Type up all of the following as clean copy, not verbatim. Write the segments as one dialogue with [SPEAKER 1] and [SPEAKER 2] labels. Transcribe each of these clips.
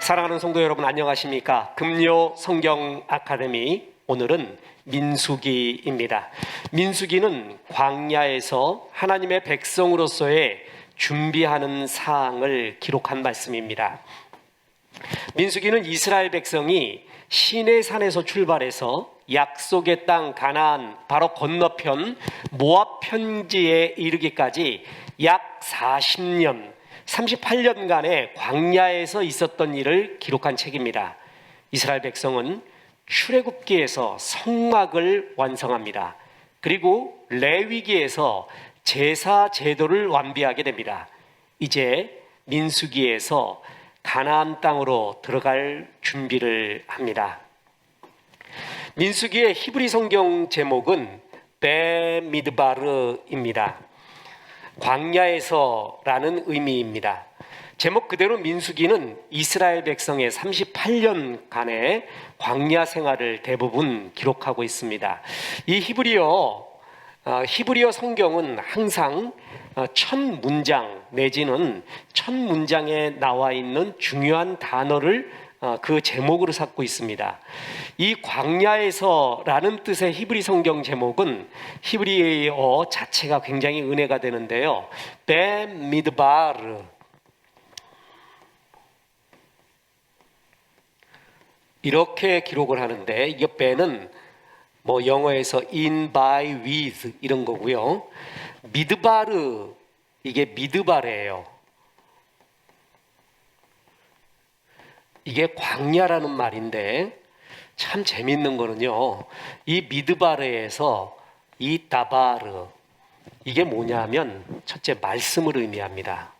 [SPEAKER 1] 사랑하는 성도 여러분, 안녕하십니까? 금요 성경 아카데미, 오늘은 민수기입니다. 민수기는 광야에서 하나님의 백성으로서의 준비하는 사항을 기록한 말씀입니다. 민수기는 이스라엘 백성이 시내산에서 출발해서 약속의 땅 가나안 바로 건너편 모압 편지에 이르기까지 약 40년 38년간의 광야에서 있었던 일을 기록한 책입니다. 이스라엘 백성은 출애굽기에서 성막을 완성합니다. 그리고 레위기에서 제사 제도를 완비하게 됩니다. 이제 민수기에서 가나안 땅으로 들어갈 준비를 합니다. 민수기의 히브리 성경 제목은 베미드바르입니다. 광야에서라는 의미입니다. 제목 그대로 민수기는 이스라엘 백성의 38년간의 광야 생활을 대부분 기록하고 있습니다. 이 히브리어 성경은 항상 첫 문장 내지는 첫 문장에 나와 있는 중요한 단어를 그 제목으로 삼고 있습니다. 이 광야에서라는 뜻의 히브리 성경 제목은 히브리어 자체가 굉장히 은혜가 되는데요. 베미드바르, 이렇게 기록을 하는데, 이 베는 영어에서 in, by, with 이런 거고요. 미드바르, 이게 미드바르예요. 이게 광야라는 말인데 참 재밌는 거는요, 이 미드바르에서 이 다바르, 이게 뭐냐면 첫째 말씀을 의미합니다.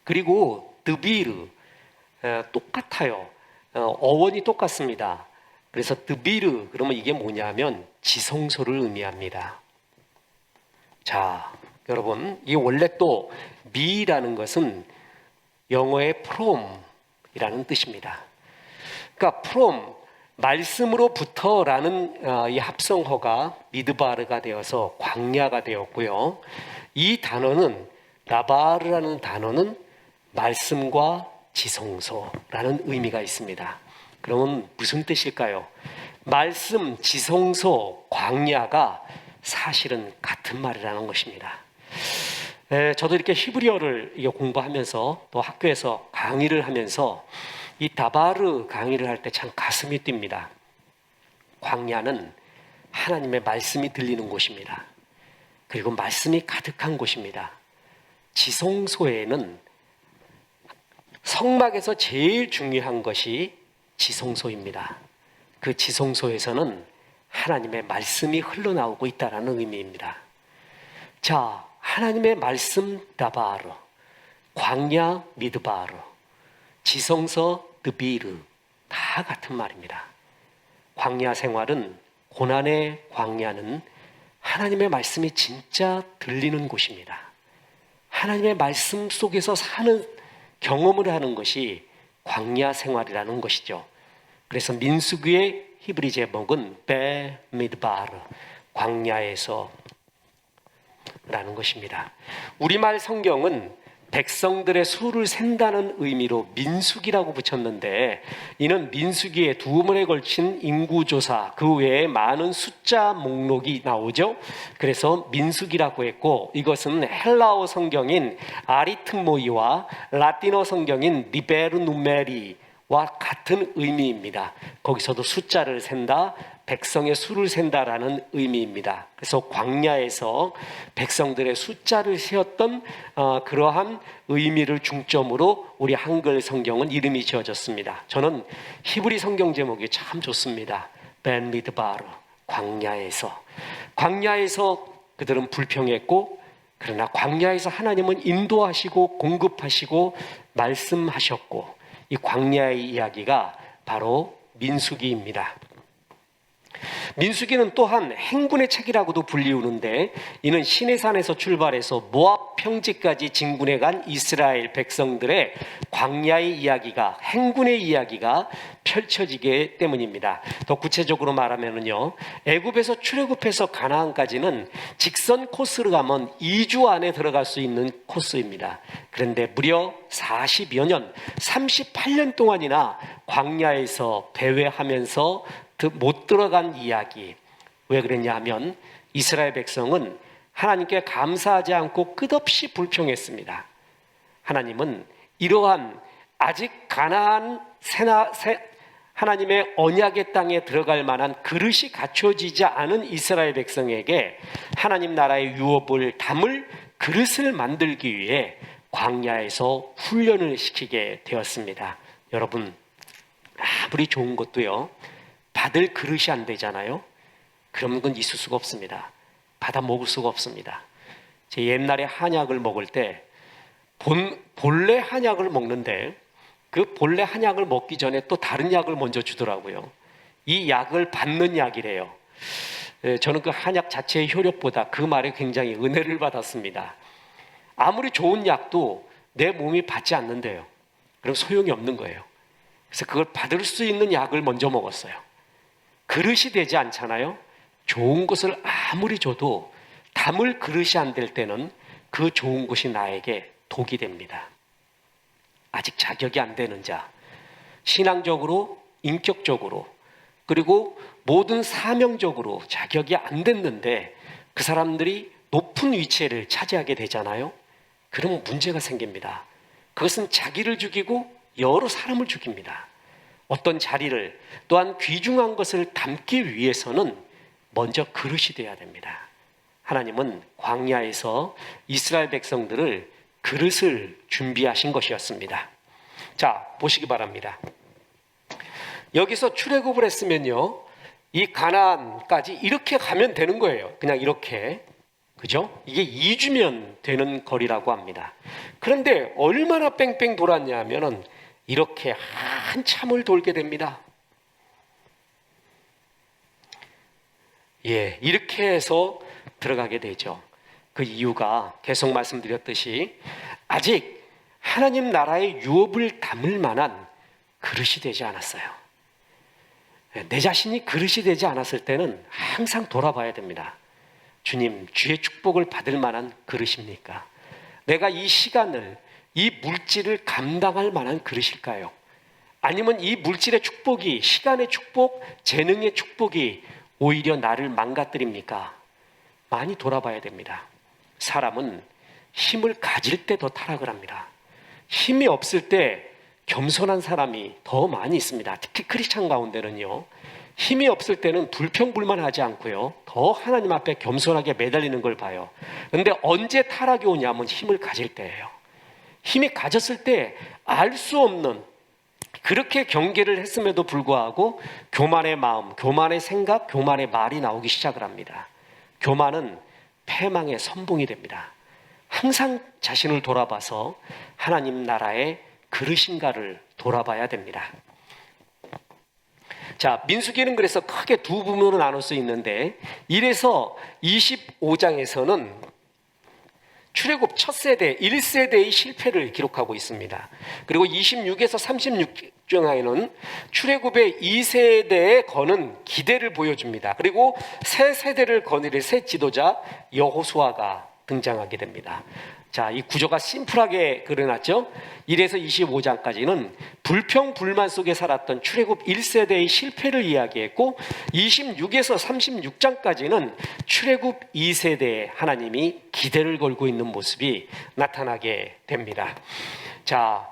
[SPEAKER 1] 그리고 드비르, 똑같아요. 어원이 똑같습니다. 그래서 드비르, 그러면 이게 뭐냐면 지성소를 의미합니다. 자, 여러분, 이 원래 또 미라는 것은 영어의 from이라는 뜻입니다. 그러니까 from, 말씀으로부터라는 이 합성어가 미드바르가 되어서 광야가 되었고요. 이 단어는 라바르라는 단어는 말씀과 지성소라는 의미가 있습니다. 그러면 무슨 뜻일까요? 말씀, 지성소, 광야가 사실은 같은 말이라는 것입니다. 저도 이렇게 히브리어를 공부하면서 또 학교에서 강의를 하면서 이 다바르 강의를 할 때 참 가슴이 뜁니다. 광야는 하나님의 말씀이 들리는 곳입니다. 그리고 말씀이 가득한 곳입니다. 지성소에는 성막에서 제일 중요한 것이 지성소입니다. 그 지성소에서는 하나님의 말씀이 흘러나오고 있다는 의미입니다. 자, 하나님의 말씀 다바르, 광야 미드바르, 지성소 드비르, 다 같은 말입니다. 광야 생활은, 고난의 광야는 하나님의 말씀이 진짜 들리는 곳입니다. 하나님의 말씀 속에서 사는 경험을 하는 것이 광야 생활이라는 것이죠. 그래서 민수기의 히브리 제목은 베미드바르, 광야에서 라는 것입니다. 우리말 성경은 백성들의 수를 센다는 의미로 민수기라고 붙였는데, 이는 민수기에 2번에 걸친 인구조사, 그 외에 많은 숫자 목록이 나오죠. 그래서 민수기라고 했고, 이것은 헬라어 성경인 아리트모이와 라틴어 성경인 리베르 누메리와 같은 의미입니다. 거기서도 숫자를 센다, 백성의 수를 센다라는 의미입니다. 그래서 광야에서 백성들의 숫자를 세었던 그러한 의미를 중점으로 우리 한글 성경은 이름이 지어졌습니다. 저는 히브리 성경 제목이 참 좋습니다. 벤미드바르, 광야에서. 광야에서 그들은 불평했고, 그러나 광야에서 하나님은 인도하시고 공급하시고 말씀하셨고, 이 광야의 이야기가 바로 민수기입니다. 민수기는 또한 행군의 책이라고도 불리우는데, 이는 시내산에서 출발해서 모압 평지까지 진군해 간 이스라엘 백성들의 광야의 이야기가, 행군의 이야기가 펼쳐지기 때문입니다. 더 구체적으로 말하면요, 애굽에서 출애굽해서 가나안까지는 직선 코스로 가면 2주 안에 들어갈 수 있는 코스입니다. 그런데 무려 40여 년, 38년 동안이나 광야에서 배회하면서 못 들어간 이야기. 왜 그랬냐 하면 이스라엘 백성은 하나님께 감사하지 않고 끝없이 불평했습니다. 하나님은 이러한 아직 가나안 하나님의 언약의 땅에 들어갈 만한 그릇이 갖춰지지 않은 이스라엘 백성에게 하나님 나라의 유업을 담을 그릇을 만들기 위해 광야에서 훈련을 시키게 되었습니다. 여러분, 아무리 좋은 것도요, 받을 그릇이 안 되잖아요. 그러면 그건 있을 수가 없습니다. 받아 먹을 수가 없습니다. 제 옛날에 한약을 먹을 때 본래 한약을 먹는데 그 본래 한약을 먹기 전에 또 다른 약을 먼저 주더라고요. 이 약을 받는 약이래요. 저는 그 한약 자체의 효력보다 그 말에 굉장히 은혜를 받았습니다. 아무리 좋은 약도 내 몸이 받지 않는데요, 그럼 소용이 없는 거예요. 그래서 그걸 받을 수 있는 약을 먼저 먹었어요. 그릇이 되지 않잖아요. 좋은 것을 아무리 줘도 담을 그릇이 안 될 때는 그 좋은 것이 나에게 독이 됩니다. 아직 자격이 안 되는 자, 신앙적으로, 인격적으로, 그리고 모든 사명적으로 자격이 안 됐는데 그 사람들이 높은 위치를 차지하게 되잖아요. 그러면 문제가 생깁니다. 그것은 자기를 죽이고 여러 사람을 죽입니다. 어떤 자리를, 또한 귀중한 것을 담기 위해서는 먼저 그릇이 되어야 됩니다. 하나님은 광야에서 이스라엘 백성들을 그릇을 준비하신 것이었습니다. 자, 보시기 바랍니다. 여기서 출애굽을 했으면요, 이 가나안까지 이렇게 가면 되는 거예요. 그냥 이렇게. 그죠? 이게 2주면 되는 거리라고 합니다. 그런데 얼마나 뺑뺑 돌았냐 하면은 이렇게 한참을 돌게 됩니다. 이렇게 해서 들어가게 되죠. 그 이유가 계속 말씀드렸듯이 아직 하나님 나라의 유업을 담을 만한 그릇이 되지 않았어요. 내 자신이 그릇이 되지 않았을 때는 항상 돌아봐야 됩니다. 주님, 주의 축복을 받을 만한 그릇입니까? 내가 이 시간을, 이 물질을 감당할 만한 그릇일까요? 아니면 이 물질의 축복이, 시간의 축복, 재능의 축복이 오히려 나를 망가뜨립니까? 많이 돌아봐야 됩니다. 사람은 힘을 가질 때 더 타락을 합니다. 힘이 없을 때 겸손한 사람이 더 많이 있습니다. 특히 크리스찬 가운데는요, 힘이 없을 때는 불평불만하지 않고요, 더 하나님 앞에 겸손하게 매달리는 걸 봐요. 그런데 언제 타락이 오냐면 힘을 가질 때예요. 힘이 가졌을 때 알 수 없는, 그렇게 경계를 했음에도 불구하고 교만의 마음, 교만의 생각, 교만의 말이 나오기 시작을 합니다. 교만은 패망의 선봉이 됩니다. 항상 자신을 돌아봐서 하나님 나라의 그릇인가를 돌아봐야 됩니다. 자, 민수기는 그래서 크게 두 부분으로 나눌 수 있는데, 1에서 25장에서는 출애굽 첫 세대, 1세대의 실패를 기록하고 있습니다. 그리고 26에서 36장에는 출애굽의 2세대에 거는 기대를 보여줍니다. 그리고 새 세대를 거느릴 새 지도자 여호수아가 등장하게 됩니다. 자, 이 구조가 심플하게 그려놨죠. 1에서 25장까지는 불평 불만 속에 살았던 출애굽 1세대의 실패를 이야기했고, 26에서 36장까지는 출애굽 2세대에 하나님이 기대를 걸고 있는 모습이 나타나게 됩니다. 자,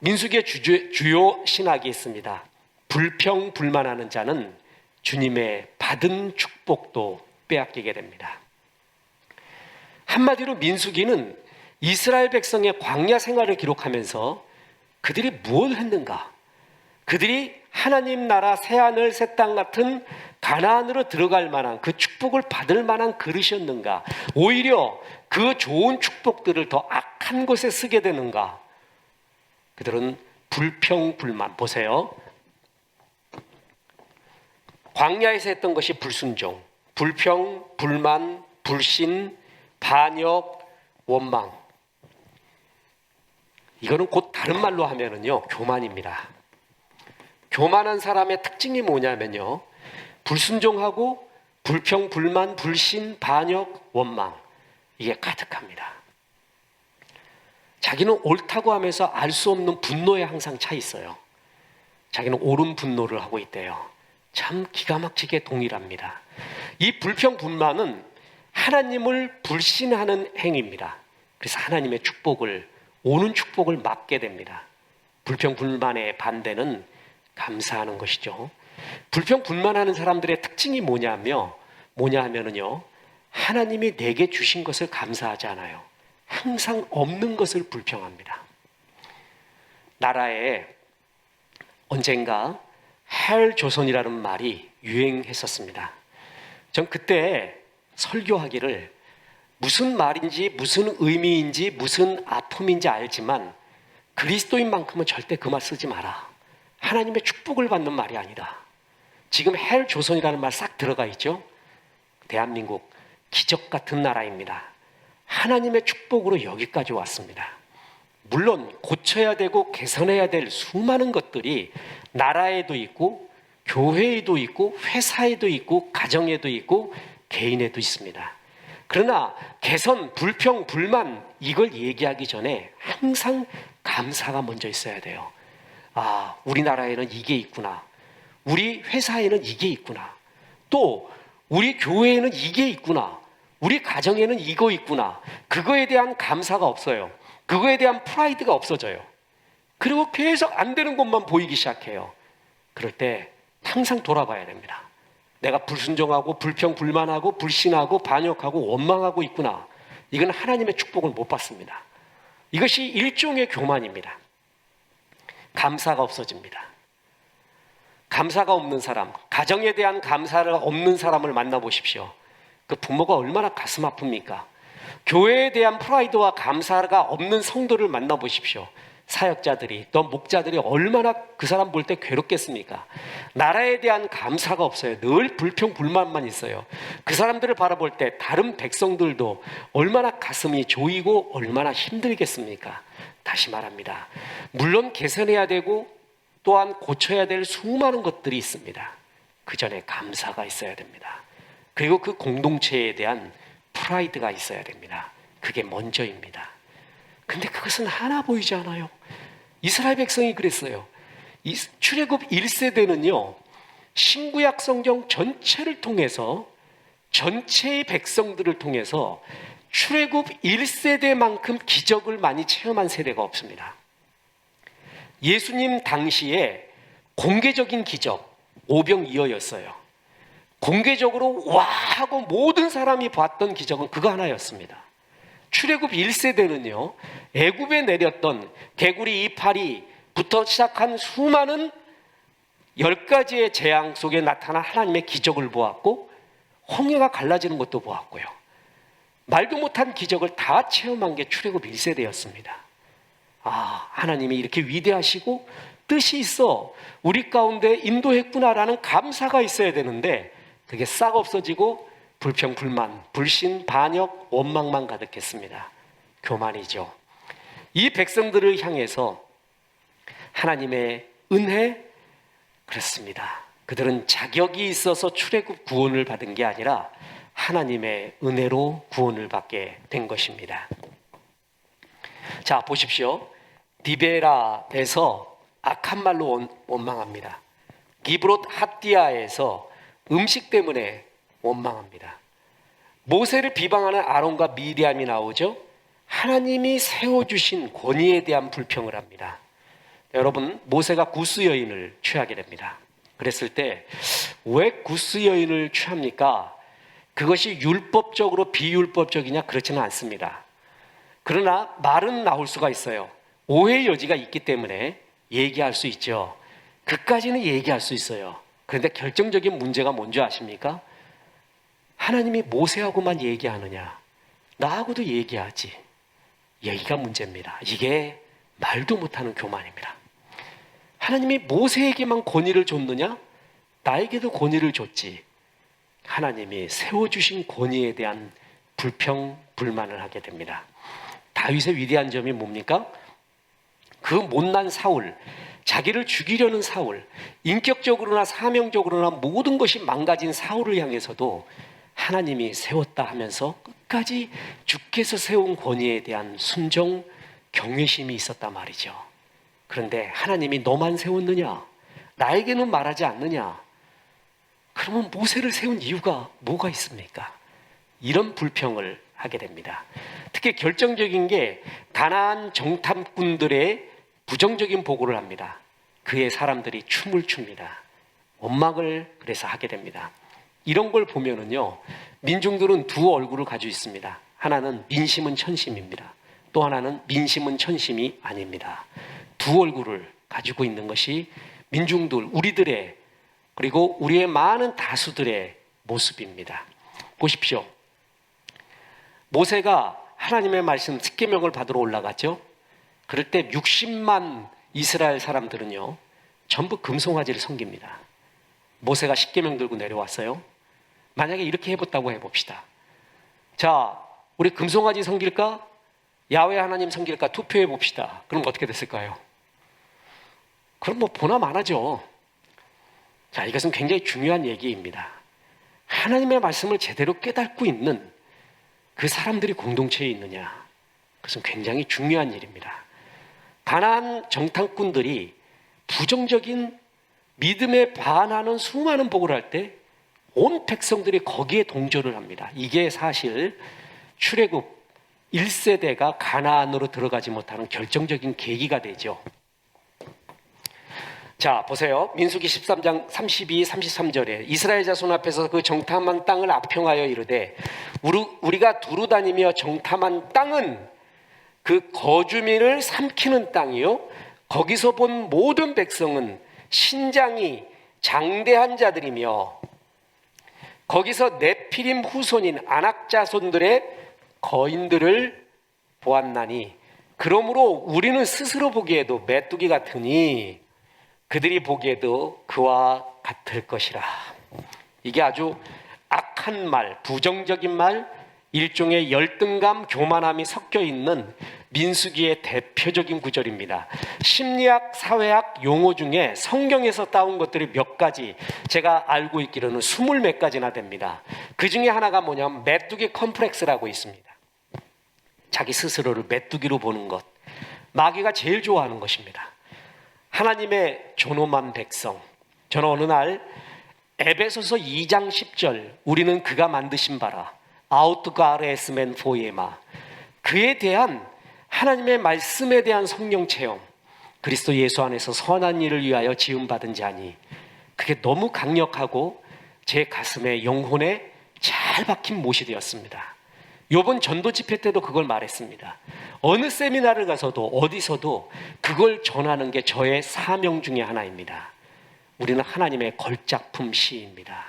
[SPEAKER 1] 민수기의 주요 신학이 있습니다. 불평 불만하는 자는 주님의 받은 축복도 빼앗기게 됩니다. 한마디로 민수기는 이스라엘 백성의 광야 생활을 기록하면서 그들이 무엇을 했는가, 그들이 하나님 나라 새하늘 새 땅 같은 가나안으로 들어갈 만한 그 축복을 받을 만한 그릇이었는가, 오히려 그 좋은 축복들을 더 악한 곳에 쓰게 되는가. 그들은 불평불만, 보세요, 광야에서 했던 것이 불순종, 불평, 불만, 불신, 반역, 원망. 이거는 곧 다른 말로 하면은요, 교만입니다. 교만한 사람의 특징이 뭐냐면요, 불순종하고 불평, 불만, 불신, 반역, 원망, 이게 가득합니다. 자기는 옳다고 하면서 알 수 없는 분노에 항상 차 있어요. 자기는 옳은 분노를 하고 있대요. 참 기가 막히게 동일합니다. 이 불평, 불만은 하나님을 불신하는 행위입니다. 그래서 하나님의 축복을, 오는 축복을 막게 됩니다. 불평, 불만의 반대는 감사하는 것이죠. 불평, 불만하는 사람들의 특징이 뭐냐 하면은요, 하나님이 내게 주신 것을 감사하지 않아요. 항상 없는 것을 불평합니다. 나라에 언젠가 헬조선이라는 말이 유행했었습니다. 전 그때 설교하기를 무슨 말인지, 무슨 의미인지, 무슨 아픔인지 알지만 그리스도인만큼은 절대 그 말 쓰지 마라. 하나님의 축복을 받는 말이 아니다. 지금 헬조선이라는 말 싹 들어가 있죠. 대한민국 기적 같은 나라입니다. 하나님의 축복으로 여기까지 왔습니다. 물론 고쳐야 되고 개선해야 될 수많은 것들이 나라에도 있고 교회에도 있고 회사에도 있고 가정에도 있고 개인에도 있습니다. 그러나 개선, 불평, 불만 이걸 얘기하기 전에 항상 감사가 먼저 있어야 돼요. 아, 우리나라에는 이게 있구나. 우리 회사에는 이게 있구나. 또 우리 교회에는 이게 있구나. 우리 가정에는 이거 있구나. 그거에 대한 감사가 없어요. 그거에 대한 프라이드가 없어져요. 그리고 계속 안 되는 것만 보이기 시작해요. 그럴 때 항상 돌아봐야 됩니다. 내가 불순종하고 불평, 불만하고 불신하고 반역하고 원망하고 있구나. 이건 하나님의 축복을 못 받습니다. 이것이 일종의 교만입니다. 감사가 없어집니다. 감사가 없는 사람, 가정에 대한 감사가 없는 사람을 만나보십시오. 그 부모가 얼마나 가슴 아픕니까? 교회에 대한 프라이드와 감사가 없는 성도를 만나보십시오. 사역자들이, 또 목자들이 얼마나 그 사람 볼 때 괴롭겠습니까? 나라에 대한 감사가 없어요. 늘 불평, 불만만 있어요. 그 사람들을 바라볼 때 다른 백성들도 얼마나 가슴이 조이고 얼마나 힘들겠습니까? 다시 말합니다. 물론 개선해야 되고 또한 고쳐야 될 수많은 것들이 있습니다. 그 전에 감사가 있어야 됩니다. 그리고 그 공동체에 대한 프라이드가 있어야 됩니다. 그게 먼저입니다. 근데 그것은 하나 보이지 않아요. 이스라엘 백성이 그랬어요. 이 출애굽 1세대는요, 신구약 성경 전체를 통해서, 전체의 백성들을 통해서 출애굽 1세대만큼 기적을 많이 체험한 세대가 없습니다. 예수님 당시에 공개적인 기적, 오병이어였어요. 공개적으로 와 하고 모든 사람이 봤던 기적은 그거 하나였습니다. 출애굽 1세대는요, 애굽에 내렸던 개구리 이파리부터 시작한 수많은 10가지의 재앙 속에 나타난 하나님의 기적을 보았고, 홍해가 갈라지는 것도 보았고요. 말도 못한 기적을 다 체험한 게 출애굽 1세대였습니다. 아, 하나님이 이렇게 위대하시고 뜻이 있어 우리 가운데 인도했구나라는 감사가 있어야 되는데 그게 싹 없어지고 불평, 불만, 불신, 반역, 원망만 가득했습니다. 교만이죠. 이 백성들을 향해서 하나님의 은혜, 그렇습니다. 그들은 자격이 있어서 출애굽 구원을 받은 게 아니라 하나님의 은혜로 구원을 받게 된 것입니다. 자, 보십시오. 디베라에서 악한 말로 원망합니다. 기브롯 핫디아에서 음식 때문에 원망합니다. 모세를 비방하는 아론과 미리암이 나오죠. 하나님이 세워주신 권위에 대한 불평을 합니다. 여러분, 모세가 구스 여인을 취하게 됩니다. 그랬을 때 왜 구스 여인을 취합니까? 그것이 율법적으로 비율법적이냐? 그렇지는 않습니다. 그러나 말은 나올 수가 있어요. 오해의 여지가 있기 때문에 얘기할 수 있죠. 그까지는 얘기할 수 있어요. 그런데 결정적인 문제가 뭔지 아십니까? 하나님이 모세하고만 얘기하느냐? 나하고도 얘기하지. 여기가 문제입니다. 이게 말도 못하는 교만입니다. 하나님이 모세에게만 권위를 줬느냐? 나에게도 권위를 줬지. 하나님이 세워주신 권위에 대한 불평, 불만을 하게 됩니다. 다윗의 위대한 점이 뭡니까? 그 못난 사울, 자기를 죽이려는 사울, 인격적으로나 사명적으로나 모든 것이 망가진 사울을 향해서도 하나님이 세웠다 하면서 끝까지 주께서 세운 권위에 대한 순종, 경외심이 있었단 말이죠. 그런데 하나님이 너만 세웠느냐? 나에게는 말하지 않느냐? 그러면 모세를 세운 이유가 뭐가 있습니까? 이런 불평을 하게 됩니다. 특히 결정적인 게 가나안 정탐꾼들의 부정적인 보고를 합니다. 그의 사람들이 춤을 춥니다. 원망을 그래서 하게 됩니다. 이런 걸 보면은요, 민중들은 두 얼굴을 가지고 있습니다. 하나는 민심은 천심입니다. 또 하나는 민심은 천심이 아닙니다. 두 얼굴을 가지고 있는 것이 민중들, 우리들의, 그리고 우리의 많은 다수들의 모습입니다. 보십시오. 모세가 하나님의 말씀 십계명을 받으러 올라갔죠. 그럴 때 60만 이스라엘 사람들은요, 전부 금송아지를 섬깁니다. 모세가 십계명 들고 내려왔어요. 만약에 이렇게 해봤다고 해봅시다. 자, 우리 금송아지 섬길까? 야훼 하나님 섬길까? 투표해 봅시다. 그럼 어떻게 됐을까요? 그럼 뭐 보나 마나죠. 자, 이것은 굉장히 중요한 얘기입니다. 하나님의 말씀을 제대로 깨닫고 있는 그 사람들이 공동체에 있느냐, 그것은 굉장히 중요한 일입니다. 가나안 정탐꾼들이 부정적인 믿음에 반하는 수많은 복을 할 때 온 백성들이 거기에 동조를 합니다. 이게 사실 출애굽 1세대가 가나안으로 들어가지 못하는 결정적인 계기가 되죠. 자, 보세요. 민수기 13장 32, 33절에 이스라엘 자손 앞에서 그 정탐한 땅을 압평하여 이르되 우리가 두루 다니며 정탐한 땅은 그 거주민을 삼키는 땅이요, 거기서 본 모든 백성은 신장이 장대한 자들이며 거기서 네피림 후손인 아낙 자손들의 거인들을 보았나니 그러므로 우리는 스스로 보기에도 메뚜기 같으니 그들이 보기에도 그와 같을 것이라. 이게 아주 악한 말, 부정적인 말, 일종의 열등감, 교만함이 섞여 있는 민수기의 대표적인 구절입니다. 심리학, 사회학 용어 중에 성경에서 따온 것들이 몇 가지, 제가 알고 있기로는 20몇 가지나 됩니다. 그 중에 하나가 뭐냐면 메뚜기 컴플렉스라고 있습니다. 자기 스스로를 메뚜기로 보는 것. 마귀가 제일 좋아하는 것입니다. 하나님의 존엄한 백성. 저는 어느 날 에베소서 2장 10절, 우리는 그가 만드신 바라 아우트가르에스멘 포에마, 그에 대한 하나님의 말씀에 대한 성령 체험, 그리스도 예수 안에서 선한 일을 위하여 지음받은 자니, 그게 너무 강력하고 제 가슴에, 영혼에 잘 박힌 못이 되었습니다. 이번 전도 집회 때도 그걸 말했습니다. 어느 세미나를 가서도 어디서도 그걸 전하는 게 저의 사명 중에 하나입니다. 우리는 하나님의 걸작품 시입니다.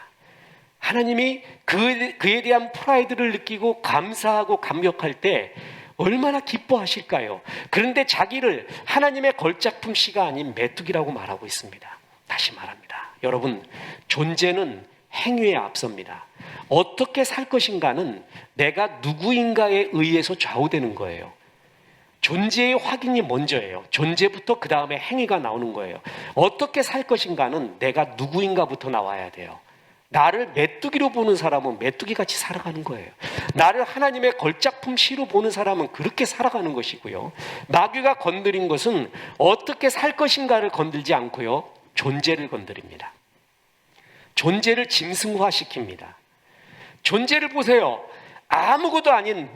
[SPEAKER 1] 하나님이 그에 대한 프라이드를 느끼고 감사하고 감격할 때 얼마나 기뻐하실까요? 그런데 자기를 하나님의 걸작품 시가 아닌 메뚜기라고 말하고 있습니다. 다시 말합니다. 여러분, 존재는 행위에 앞섭니다. 어떻게 살 것인가는 내가 누구인가에 의해서 좌우되는 거예요. 존재의 확인이 먼저예요. 존재부터 그 다음에 행위가 나오는 거예요. 어떻게 살 것인가는 내가 누구인가부터 나와야 돼요. 나를 메뚜기로 보는 사람은 메뚜기같이 살아가는 거예요. 나를 하나님의 걸작품 시로 보는 사람은 그렇게 살아가는 것이고요. 마귀가 건드린 것은 어떻게 살 것인가를 건들지 않고요, 존재를 건드립니다. 존재를 짐승화시킵니다. 존재를 보세요. 아무것도 아닌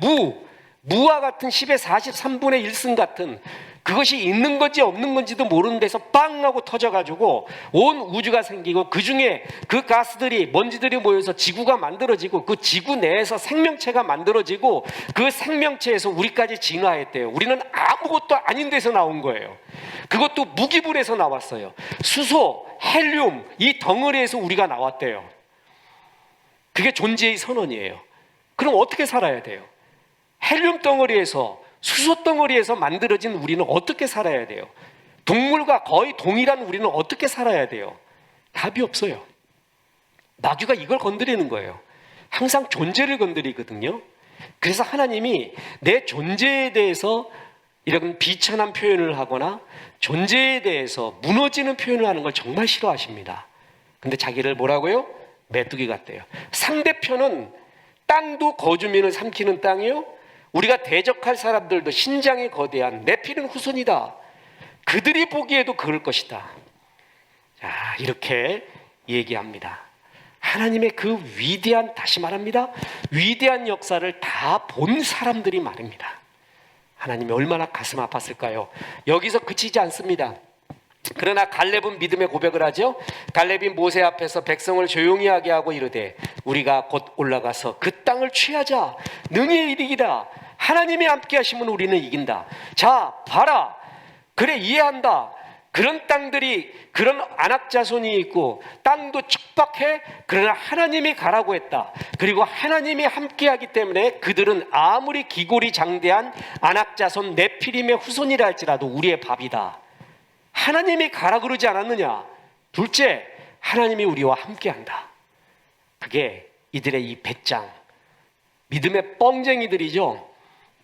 [SPEAKER 1] 무와 같은 10의 43분의 1승 같은, 그것이 있는 건지 없는 건지도 모르는 데서 빵 하고 터져가지고 온 우주가 생기고, 그 중에 그 가스들이, 먼지들이 모여서 지구가 만들어지고, 그 지구 내에서 생명체가 만들어지고, 그 생명체에서 우리까지 진화했대요. 우리는 아무것도 아닌 데서 나온 거예요. 그것도 무기물에서 나왔어요. 수소, 헬륨, 이 덩어리에서 우리가 나왔대요. 그게 존재의 선언이에요. 그럼 어떻게 살아야 돼요? 헬륨 덩어리에서, 수소 덩어리에서 만들어진 우리는 어떻게 살아야 돼요? 동물과 거의 동일한 우리는 어떻게 살아야 돼요? 답이 없어요. 마귀가 이걸 건드리는 거예요. 항상 존재를 건드리거든요. 그래서 하나님이 내 존재에 대해서 이런 비천한 표현을 하거나 존재에 대해서 무너지는 표현을 하는 걸 정말 싫어하십니다. 근데 자기를 뭐라고요? 메뚜기 같대요. 상대편은 땅도 거주민을 삼키는 땅이요, 우리가 대적할 사람들도 신장이 거대한 네피림 후손이다. 그들이 보기에도 그럴 것이다. 자, 이렇게 얘기합니다. 하나님의 그 위대한, 다시 말합니다, 위대한 역사를 다 본 사람들이 말입니다. 하나님이 얼마나 가슴 아팠을까요? 여기서 그치지 않습니다. 그러나 갈렙은 믿음의 고백을 하죠. 갈렙이 모세 앞에서 백성을 조용히 하게 하고 이르되 우리가 곧 올라가서 그 땅을 취하자. 능히 이기리라. 하나님이 함께 하시면 우리는 이긴다. 자, 봐라. 그래, 이해한다. 그런 땅들이, 그런 안악자손이 있고 땅도 척박해. 그러나 하나님이 가라고 했다. 그리고 하나님이 함께하기 때문에 그들은 아무리 기골이 장대한 안악자손 네피림의 후손이라 할지라도 우리의 밥이다. 하나님이 가라 그러지 않았느냐? 둘째, 하나님이 우리와 함께한다. 그게 이들의 이 배짱, 믿음의 뻥쟁이들이죠.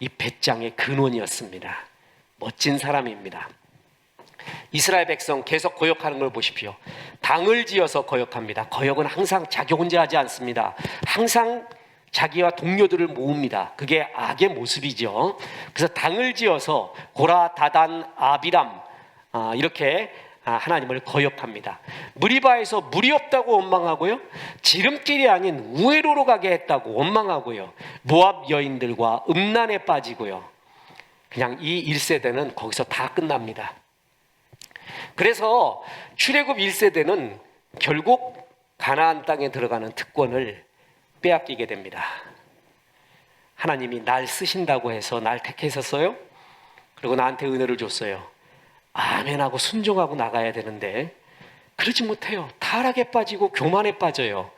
[SPEAKER 1] 이 배짱의 근원이었습니다. 멋진 사람입니다. 이스라엘 백성 계속 거역하는 걸 보십시오. 당을 지어서 거역합니다. 거역은 항상 자기 혼자 하지 않습니다. 항상 자기와 동료들을 모읍니다. 그게 악의 모습이죠. 그래서 당을 지어서 고라, 다단, 아비람, 이렇게 하나님을 거역합니다. 무리바에서 물이 없다고 원망하고요, 지름길이 아닌 우회로로 가게 했다고 원망하고요, 모압 여인들과 음란에 빠지고요. 그냥 이 1세대는 거기서 다 끝납니다. 그래서 출애굽 1세대는 결국 가나안 땅에 들어가는 특권을 빼앗기게 됩니다. 하나님이 날 쓰신다고 해서 날 택했었어요. 그리고 나한테 은혜를 줬어요. 아멘하고 순종하고 나가야 되는데 그러지 못해요. 타락에 빠지고 교만에 빠져요.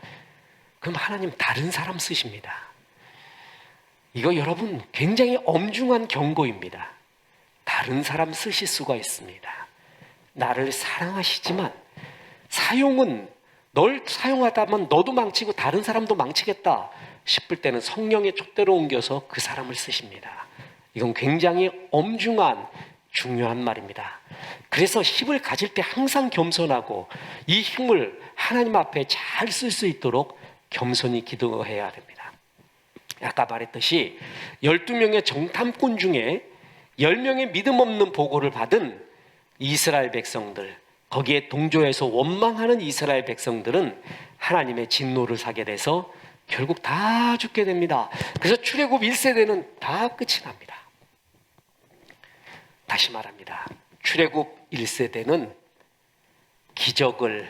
[SPEAKER 1] 그럼 하나님 다른 사람 쓰십니다. 이거 여러분 굉장히 엄중한 경고입니다. 다른 사람 쓰실 수가 있습니다. 나를 사랑하시지만 사용은, 널 사용하다면 너도 망치고 다른 사람도 망치겠다 싶을 때는 성령의 촛대로 옮겨서 그 사람을 쓰십니다. 이건 굉장히 엄중한 중요한 말입니다. 그래서 힘을 가질 때 항상 겸손하고 이 힘을 하나님 앞에 잘 쓸 수 있도록 겸손히 기도해야 됩니다. 아까 말했듯이 12명의 정탐꾼 중에 10명의 믿음 없는 보고를 받은 이스라엘 백성들, 거기에 동조해서 원망하는 이스라엘 백성들은 하나님의 진노를 사게 돼서 결국 다 죽게 됩니다. 그래서 출애굽 1세대는 다 끝이 납니다. 다시 말합니다. 출애굽 1세대는 기적을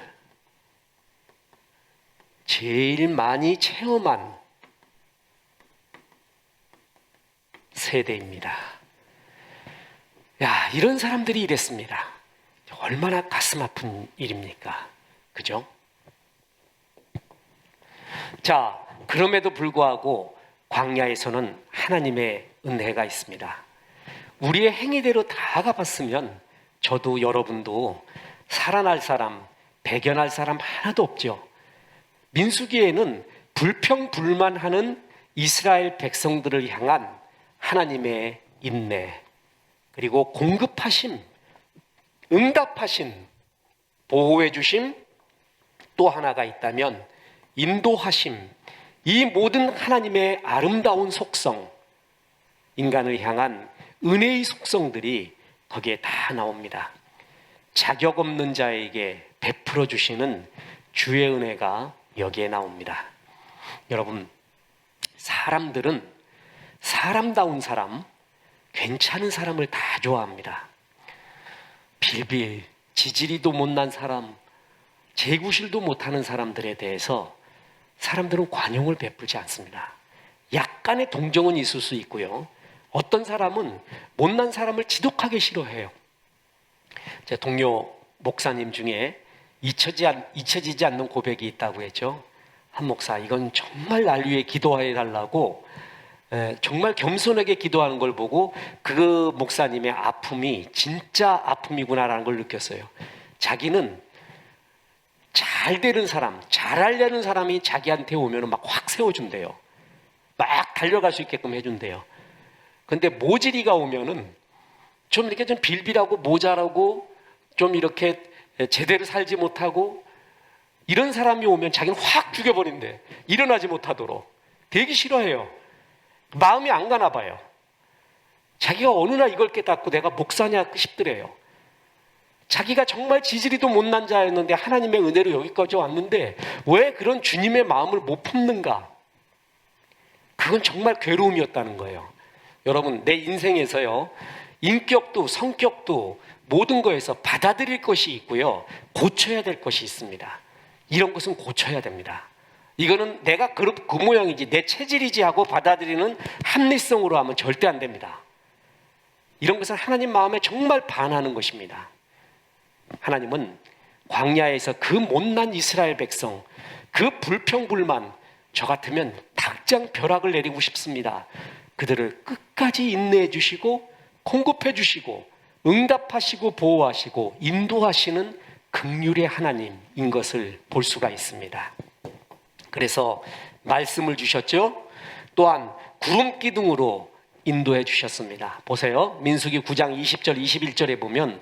[SPEAKER 1] 제일 많이 체험한 세대입니다. 야, 이런 사람들이 이랬습니다. 얼마나 가슴 아픈 일입니까? 그죠? 자, 그럼에도 불구하고 광야에서는 하나님의 은혜가 있습니다. 우리의 행위대로 다 가봤으면 저도 여러분도 살아날 사람, 배견할 사람 하나도 없죠. 민수기에는 불평불만하는 이스라엘 백성들을 향한 하나님의 인내, 그리고 공급하심, 응답하심, 보호해 주심, 또 하나가 있다면 인도하심, 이 모든 하나님의 아름다운 속성, 인간을 향한 은혜의 속성들이 거기에 다 나옵니다. 자격 없는 자에게 베풀어 주시는 주의 은혜가 여기에 나옵니다. 여러분, 사람들은 사람다운 사람, 괜찮은 사람을 다 좋아합니다. 빌빌, 지지리도 못난 사람, 재구실도 못하는 사람들에 대해서 사람들은 관용을 베풀지 않습니다. 약간의 동정은 있을 수 있고요, 어떤 사람은 못난 사람을 지독하게 싫어해요. 제 동료 목사님 중에 잊혀지지 않는 고백이 있다고 했죠. 한 목사, 이건 정말 날 위해 기도해 달라고 정말 겸손하게 기도하는 걸 보고 그 목사님의 아픔이 진짜 아픔이구나라는 걸 느꼈어요. 자기는 잘 되는 사람, 잘하려는 사람이 자기한테 오면 막 확 세워준대요. 막 달려갈 수 있게끔 해준대요. 근데 모질이가 오면은 좀 이렇게 좀 빌빌하고 모자라고 좀 이렇게 제대로 살지 못하고 이런 사람이 오면 자기는 확 죽여버린대. 일어나지 못하도록. 되게 싫어해요. 마음이 안 가나 봐요. 자기가 어느 날 이걸 깨닫고 내가 목사냐 싶더래요. 자기가 정말 지지리도 못난 자였는데 하나님의 은혜로 여기까지 왔는데 왜 그런 주님의 마음을 못 품는가? 그건 정말 괴로움이었다는 거예요. 여러분, 내 인생에서요, 인격도 성격도 모든 거에서 받아들일 것이 있고요, 고쳐야 될 것이 있습니다. 이런 것은 고쳐야 됩니다. 이거는 내가 그 모양이지 내 체질이지 하고 받아들이는 합리성으로 하면 절대 안 됩니다. 이런 것은 하나님 마음에 정말 반하는 것입니다. 하나님은 광야에서 그 못난 이스라엘 백성, 그 불평불만, 저 같으면 당장 벼락을 내리고 싶습니다. 그들을 끝까지 인내해 주시고 공급해 주시고 응답하시고 보호하시고 인도하시는 긍휼의 하나님인 것을 볼 수가 있습니다. 그래서 말씀을 주셨죠. 또한 구름 기둥으로 인도해 주셨습니다. 보세요. 민수기 9장 20절 21절에 보면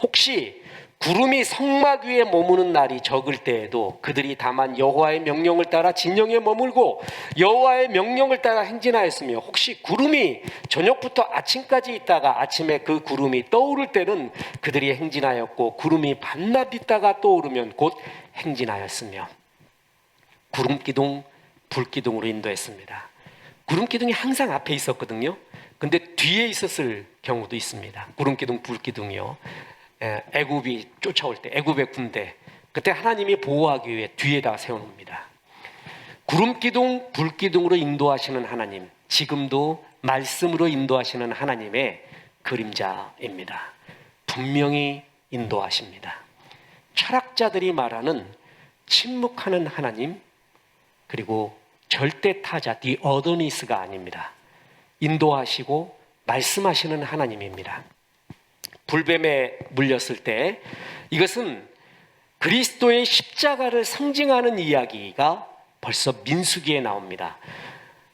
[SPEAKER 1] 혹시 구름이 성막 위에 머무는 날이 적을 때에도 그들이 다만 여호와의 명령을 따라 진영에 머물고 여호와의 명령을 따라 행진하였으며 혹시 구름이 저녁부터 아침까지 있다가 아침에 그 구름이 떠오를 때는 그들이 행진하였고 구름이 밤낮 있다가 떠오르면 곧 행진하였으며 구름기둥, 불기둥으로 인도했습니다. 구름기둥이 항상 앞에 있었거든요. 근데 뒤에 있었을 경우도 있습니다. 구름기둥, 불기둥이요. 애굽이 쫓아올 때 애굽의 군대, 그때 하나님이 보호하기 위해 뒤에다 세워놓습니다. 구름기둥, 불기둥으로 인도하시는 하나님, 지금도 말씀으로 인도하시는 하나님의 그림자입니다. 분명히 인도하십니다. 철학자들이 말하는 침묵하는 하나님, 그리고 절대 타자, the other니스가 아닙니다. 인도하시고 말씀하시는 하나님입니다. 불뱀에 물렸을 때 이것은 그리스도의 십자가를 상징하는 이야기가 벌써 민수기에 나옵니다.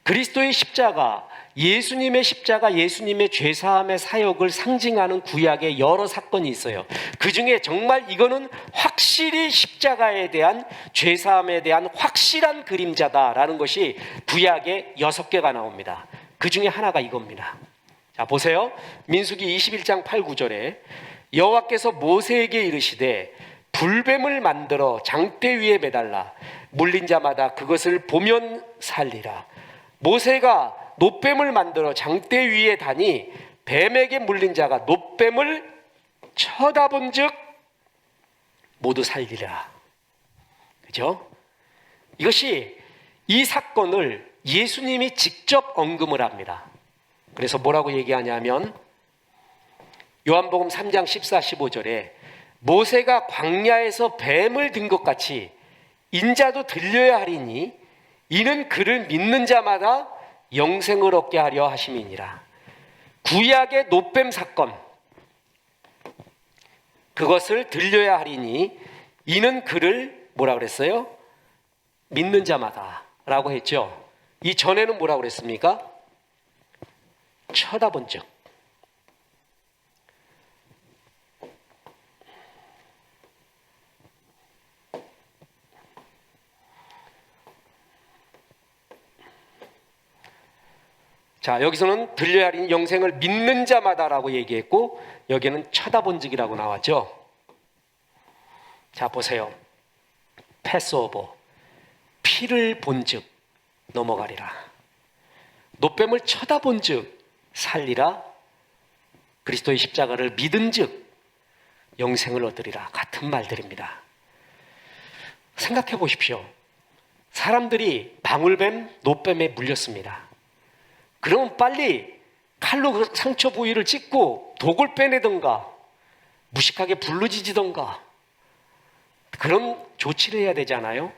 [SPEAKER 1] 그리스도의 십자가, 예수님의 십자가, 예수님의 죄사함의 사역을 상징하는 구약의 여러 사건이 있어요. 그 중에 정말 이거는 확실히 십자가에 대한, 죄사함에 대한 확실한 그림자다라는 것이 구약에 6개가 나옵니다. 그 중에 하나가 이겁니다. 자, 보세요. 민수기 21장 8, 9절에 여호와께서 모세에게 이르시되 불뱀을 만들어 장대 위에 매달라 물린 자마다 그것을 보면 살리라. 모세가 놋뱀을 만들어 장대 위에 다니 뱀에게 물린 자가 놋뱀을 쳐다본 즉 모두 살리라. 그죠? 이것이, 이 사건을 예수님이 직접 언급을 합니다. 그래서 뭐라고 얘기하냐면 요한복음 3장 14, 15절에 모세가 광야에서 뱀을 든 것 같이 인자도 들려야 하리니 이는 그를 믿는 자마다 영생을 얻게 하려 하심이니라. 구약의 놋뱀 사건, 그것을 들려야 하리니 이는 그를 뭐라고 그랬어요? 믿는 자마다 라고 했죠. 이 전에는 뭐라고 그랬습니까? 쳐다본 즉. 자, 여기서는 들려야 하리니 영생을 믿는 자마다라고 얘기했고 여기는 쳐다본 즉이라고 나왔죠. 자, 보세요. 패스오버, 피를 본 즉 넘어가리라. 놋뱀을 쳐다본 즉 살리라. 그리스도의 십자가를 믿은 즉 영생을 얻으리라. 같은 말들입니다. 생각해 보십시오. 사람들이 방울뱀, 놋뱀에 물렸습니다. 그러면 빨리 칼로 그 상처 부위를 찢고 독을 빼내던가 무식하게 불르지지던가 그런 조치를 해야 되잖아요.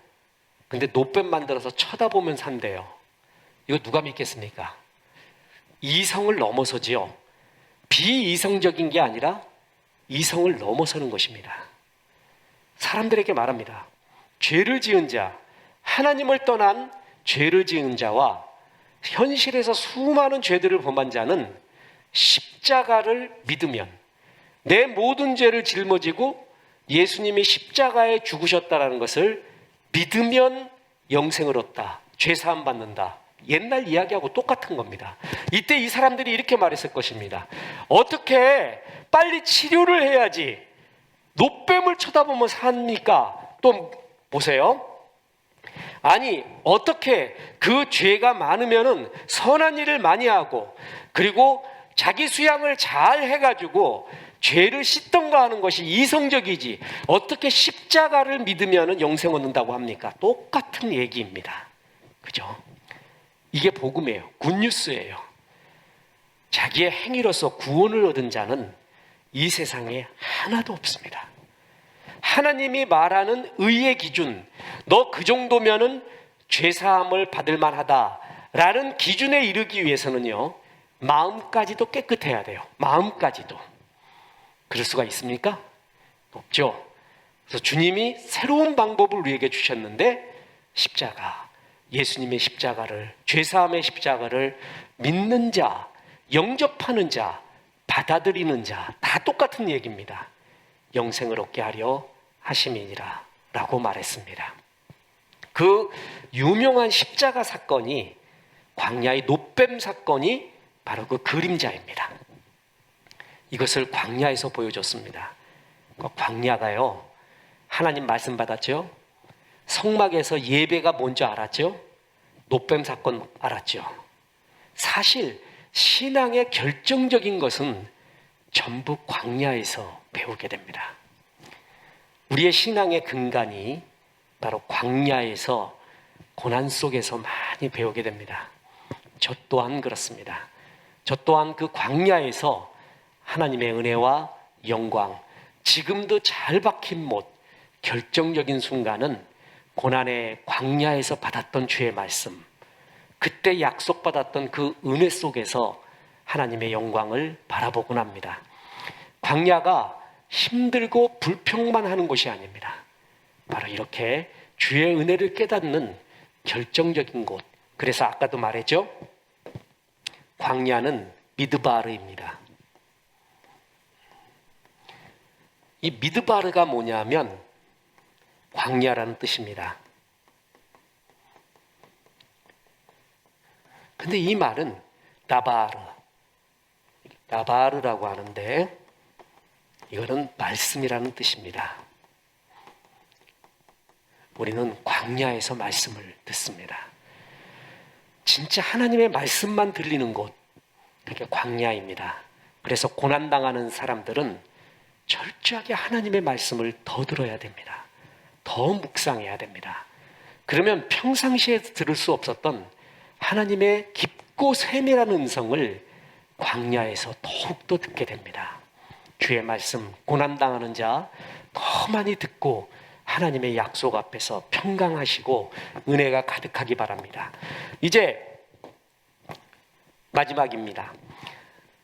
[SPEAKER 1] 근데 놋뱀 만들어서 쳐다보면 산대요. 이거 누가 믿겠습니까? 이성을 넘어서지요. 비이성적인 게 아니라 이성을 넘어서는 것입니다. 사람들에게 말합니다. 죄를 지은 자, 하나님을 떠난 죄를 지은 자와 현실에서 수많은 죄들을 범한 자는 십자가를 믿으면, 내 모든 죄를 짊어지고 예수님이 십자가에 죽으셨다는 것을 믿으면 영생을 얻다, 죄사함 받는다. 옛날 이야기하고 똑같은 겁니다. 이때 이 사람들이 이렇게 말했을 것입니다. 어떻게 빨리 치료를 해야지 노뱀을 쳐다보면 삽니까? 또 보세요. 아니, 어떻게 그 죄가 많으면은 선한 일을 많이 하고, 그리고 자기 수양을 잘 해가지고 죄를 씻던가 하는 것이 이성적이지, 어떻게 십자가를 믿으면은 영생 얻는다고 합니까? 똑같은 얘기입니다. 그죠? 이게 복음이에요. 굿뉴스예요. 자기의 행위로서 구원을 얻은 자는 이 세상에 하나도 없습니다. 하나님이 말하는 의의 기준, 너 그 정도면은 죄사함을 받을 만하다라는 기준에 이르기 위해서는요, 마음까지도 깨끗해야 돼요. 마음까지도. 그럴 수가 있습니까? 없죠. 그래서 주님이 새로운 방법을 우리에게 주셨는데, 십자가, 예수님의 십자가를, 죄사함의 십자가를 믿는 자, 영접하는 자, 받아들이는 자, 다 똑같은 얘기입니다. 영생을 얻게 하려 하심이니라 라고 말했습니다. 그 유명한 십자가 사건이, 광야의 노뱀 사건이 바로 그 그림자입니다. 이것을 광야에서 보여줬습니다. 광야가요, 하나님 말씀 받았죠? 성막에서 예배가 뭔지 알았죠? 노뱀 사건 알았죠? 사실 신앙의 결정적인 것은 전부 광야에서 배우게 됩니다. 우리의 신앙의 근간이 바로 광야에서, 고난 속에서 많이 배우게 됩니다. 저 또한 그렇습니다. 저 또한 그 광야에서 하나님의 은혜와 영광, 지금도 잘 박힌 못, 결정적인 순간은 고난의 광야에서 받았던 주의 말씀, 그때 약속받았던 그 은혜 속에서 하나님의 영광을 바라보곤 합니다. 광야가 힘들고 불평만 하는 곳이 아닙니다. 바로 이렇게 주의 은혜를 깨닫는 결정적인 곳. 그래서 아까도 말했죠? 광야는 미드바르입니다. 이 미드바르가 뭐냐면 광야라는 뜻입니다. 근데 이 말은 나바르라고 하는데, 이거는 말씀이라는 뜻입니다. 우리는 광야에서 말씀을 듣습니다. 진짜 하나님의 말씀만 들리는 곳, 그게 광야입니다. 그래서 고난당하는 사람들은 철저하게 하나님의 말씀을 더 들어야 됩니다. 더 묵상해야 됩니다. 그러면 평상시에 들을 수 없었던 하나님의 깊고 세밀한 음성을 광야에서 더욱더 듣게 됩니다. 주의 말씀, 고난당하는 자 더 많이 듣고 하나님의 약속 앞에서 평강하시고 은혜가 가득하기 바랍니다. 이제 마지막입니다.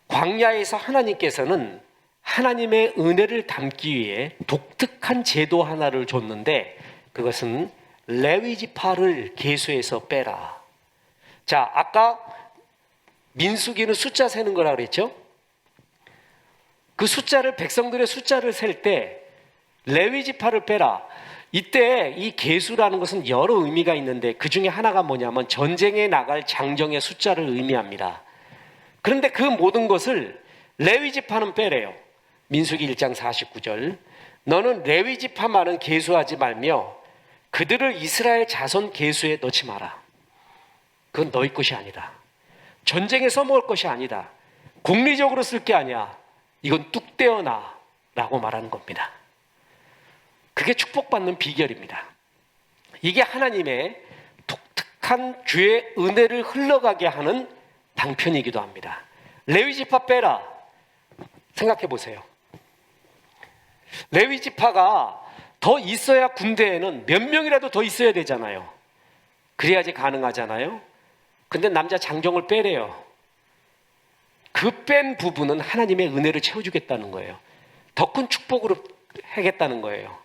[SPEAKER 1] 광야에서 하나님께서는 하나님의 은혜를 담기 위해 독특한 제도 하나를 줬는데, 그것은 레위지파를 계수해서 빼라. 자, 아까 민수기는 숫자 세는 거라고 그랬죠? 그 숫자를, 백성들의 숫자를 셀 때 레위지파를 빼라. 이때 이 계수라는 것은 여러 의미가 있는데, 그 중에 하나가 뭐냐면 전쟁에 나갈 장정의 숫자를 의미합니다. 그런데 그 모든 것을 레위지파는 빼래요. 민수기 1장 49절, 너는 레위지파만은 계수하지 말며 그들을 이스라엘 자손 계수에 넣지 마라. 그건 너희 것이 아니다. 전쟁에 써먹을 것이 아니다. 공리적으로 쓸 게 아니야. 이건 뚝 떼어놔 라고 말하는 겁니다. 그게 축복받는 비결입니다. 이게 하나님의 독특한 주의 은혜를 흘러가게 하는 방편이기도 합니다. 레위지파 빼라. 생각해 보세요. 레위지파가 더 있어야 군대에는 몇 명이라도 더 있어야 되잖아요. 그래야지 가능하잖아요. 근데 남자 장정을 빼래요. 그 뺀 부분은 하나님의 은혜를 채워주겠다는 거예요. 더 큰 축복으로 하겠다는 거예요.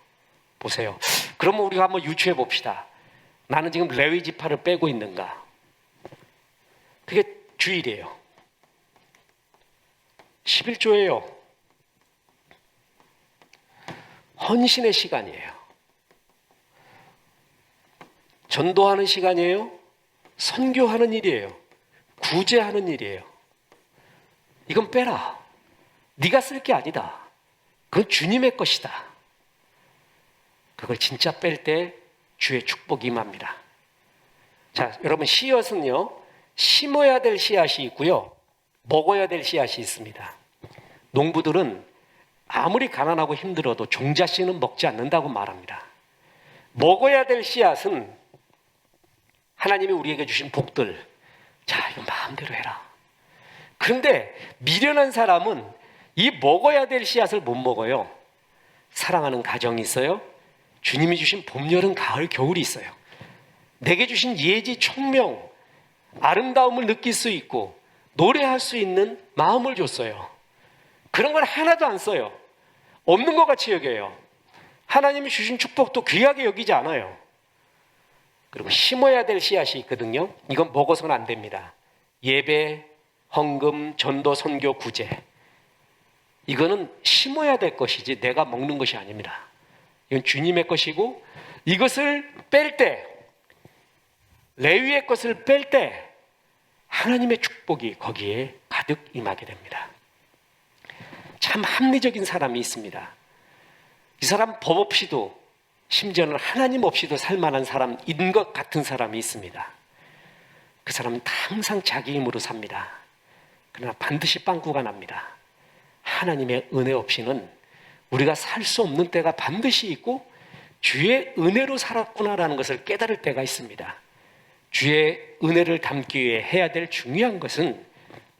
[SPEAKER 1] 보세요. 그러면 우리가 한번 유추해 봅시다. 나는 지금 레위 지파를 빼고 있는가? 그게 주일이에요. 11조예요. 헌신의 시간이에요. 전도하는 시간이에요. 선교하는 일이에요. 구제하는 일이에요. 이건 빼라. 네가 쓸 게 아니다. 그건 주님의 것이다. 그걸 진짜 뺄 때 주의 축복이 임합니다. 자, 여러분, 씨앗은요, 심어야 될 씨앗이 있고요, 먹어야 될 씨앗이 있습니다. 농부들은 아무리 가난하고 힘들어도 종자씨는 먹지 않는다고 말합니다. 먹어야 될 씨앗은 하나님이 우리에게 주신 복들. 자, 이거 마음대로 해라. 그런데 미련한 사람은 이 먹어야 될 씨앗을 못 먹어요. 사랑하는 가정이 있어요. 주님이 주신 봄, 여름, 가을, 겨울이 있어요. 내게 주신 예지, 총명, 아름다움을 느낄 수 있고 노래할 수 있는 마음을 줬어요. 그런 걸 하나도 안 써요. 없는 것 같이 여겨요. 하나님이 주신 축복도 귀하게 여기지 않아요. 그리고 심어야 될 씨앗이 있거든요. 이건 먹어서는 안 됩니다. 예배, 헌금, 전도, 선교, 구제. 이거는 심어야 될 것이지 내가 먹는 것이 아닙니다. 이건 주님의 것이고, 이것을 뺄 때, 레위의 것을 뺄 때 하나님의 축복이 거기에 가득 임하게 됩니다. 참 합리적인 사람이 있습니다. 이 사람 법 없이도, 심지어는 하나님 없이도 살만한 사람인 것 같은 사람이 있습니다. 그 사람은 항상 자기 힘으로 삽니다. 그러나 반드시 빵꾸가 납니다. 하나님의 은혜 없이는 우리가 살 수 없는 때가 반드시 있고, 주의 은혜로 살았구나라는 것을 깨달을 때가 있습니다. 주의 은혜를 담기 위해 해야 될 중요한 것은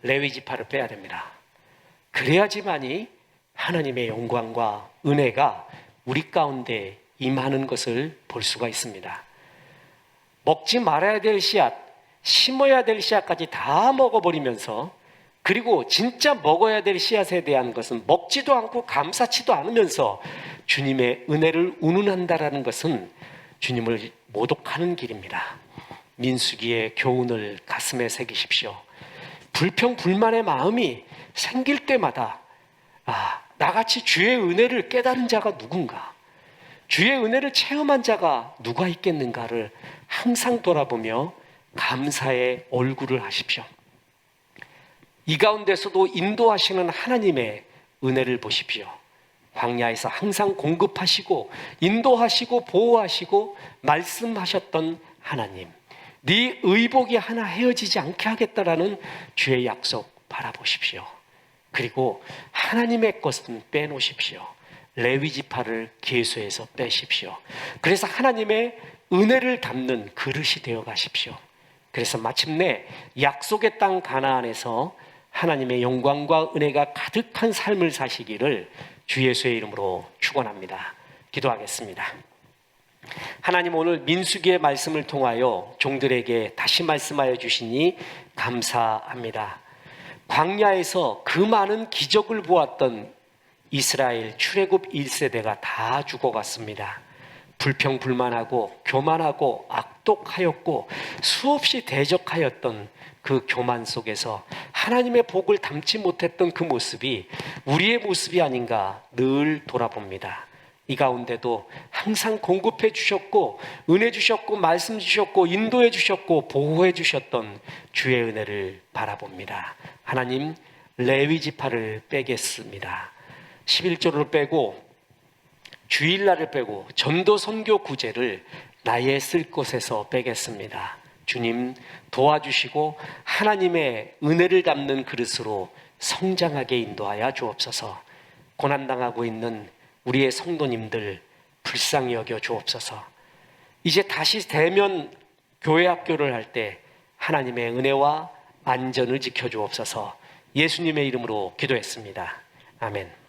[SPEAKER 1] 레위 지파를 빼야 됩니다. 그래야지만이 하나님의 영광과 은혜가 우리 가운데 임하는 것을 볼 수가 있습니다. 먹지 말아야 될 씨앗, 심어야 될 씨앗까지 다 먹어버리면서, 그리고 진짜 먹어야 될 씨앗에 대한 것은 먹지도 않고 감사치도 않으면서 주님의 은혜를 운운한다라는 것은 주님을 모독하는 길입니다. 민수기의 교훈을 가슴에 새기십시오. 불평, 불만의 마음이 생길 때마다 나같이 주의 은혜를 깨달은 자가 누군가, 주의 은혜를 체험한 자가 누가 있겠는가를 항상 돌아보며 감사의 얼굴을 하십시오. 이 가운데서도 인도하시는 하나님의 은혜를 보십시오. 광야에서 항상 공급하시고 인도하시고 보호하시고 말씀하셨던 하나님, 네 의복이 하나 헤어지지 않게 하겠다라는 주의 약속 바라보십시오. 그리고 하나님의 것은 빼놓으십시오. 레위 지파를 계수해서 빼십시오. 그래서 하나님의 은혜를 담는 그릇이 되어 가십시오. 그래서 마침내 약속의 땅 가나안에서 하나님의 영광과 은혜가 가득한 삶을 사시기를 주 예수의 이름으로 축원합니다. 기도하겠습니다. 하나님, 오늘 민수기의 말씀을 통하여 종들에게 다시 말씀하여 주시니 감사합니다. 광야에서 그 많은 기적을 보았던 이스라엘 출애굽 1세대가 다 죽어갔습니다. 불평불만하고 교만하고 악독하였고 수없이 대적하였던 그 교만 속에서 하나님의 복을 담지 못했던 그 모습이 우리의 모습이 아닌가 늘 돌아봅니다. 이 가운데도 항상 공급해 주셨고 은혜 주셨고 말씀 주셨고 인도해 주셨고 보호해 주셨던 주의 은혜를 바라봅니다. 하나님, 레위 지파를 빼겠습니다. 11조를 빼고 주일날을 빼고 전도 선교 구제를 나의 쓸 곳에서 빼겠습니다. 주님 도와주시고 하나님의 은혜를 담는 그릇으로 성장하게 인도하여 주옵소서. 고난당하고 있는 우리의 성도님들 불쌍히 여겨 주옵소서. 이제 다시 대면 교회 학교를 할 때 하나님의 은혜와 안전을 지켜 주옵소서. 예수님의 이름으로 기도했습니다. 아멘.